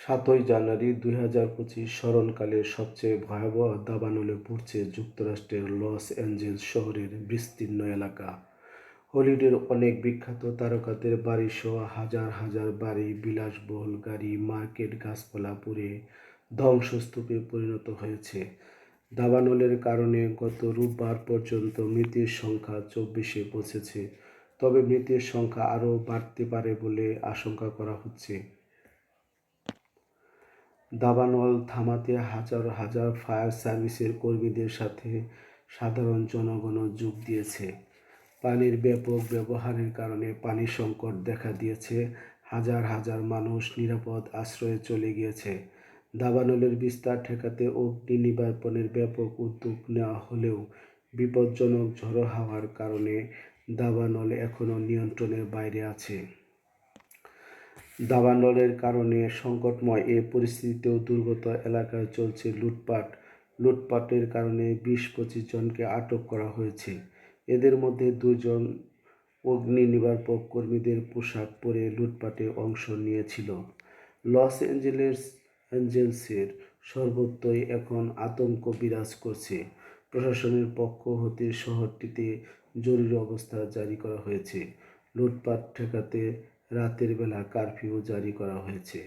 ৭ই জানুয়ারি ২০২৫ স্মরণকালের সবচেয়ে ভয়াবহ দাবানলে পড়ছে যুক্তরাষ্ট্রের লস অ্যাঞ্জেলস শহরের বিস্তীর্ণ এলাকা। হলিউডের অনেক বিখ্যাত তারকাদের বাড়িসহ হাজার হাজার বাড়ি, বিলাসবহুল গাড়ি, মার্কেট গাছপালা পুড়ে ধ্বংসস্তূপে পরিণত হয়েছে। দাবানলের কারণে গত রোববার পর্যন্ত মৃতের সংখ্যা ২৪-এ পৌঁছেছে, তবে মৃতের সংখ্যা আরও বাড়তে পারে বলে আশঙ্কা করা হচ্ছে। দাবানল থামাতে হাজার হাজার ফায়ার সার্ভিসের কর্মীদের সাথে সাধারণ জনগণও যোগ দিয়েছে। পানির ব্যাপক ব্যবহারের কারণে পানি সংকট দেখা দিয়েছে, হাজার হাজার মানুষ নিরাপদ আশ্রয়ে চলে গিয়েছে। দাবানলের বিস্তার ঠেকাতে অগ্নি নির্বাপনের ব্যাপক উদ্যোগ নেওয়া হলেও বিপজ্জনক ঝড়ো হাওয়ার কারণে দাবানল এখনও নিয়ন্ত্রণের বাইরে আছে। দাবানলের কারণে সংকটময় এ পরিস্থিতিতেও দুর্গত এলাকায় চলছে লুটপাট। লুটপাটের কারণে ২০-২৫ জনকে আটক করা হয়েছে। এদের মধ্যে ২ জন অগ্নি নির্বাপক কর্মীদের পোশাক পরে লুটপাটে অংশ নিয়েছিল। লস অ্যাঞ্জেলসের সর্বত্রই এখন আতঙ্ক বিরাজ করছে। প্রশাসনের পক্ষ হতে শহরটিতে জরুরি অবস্থা জারি করা হয়েছে। লুটপাট ঠেকাতে রাতের বেলা কারফিউ জারি করা হয়েছে।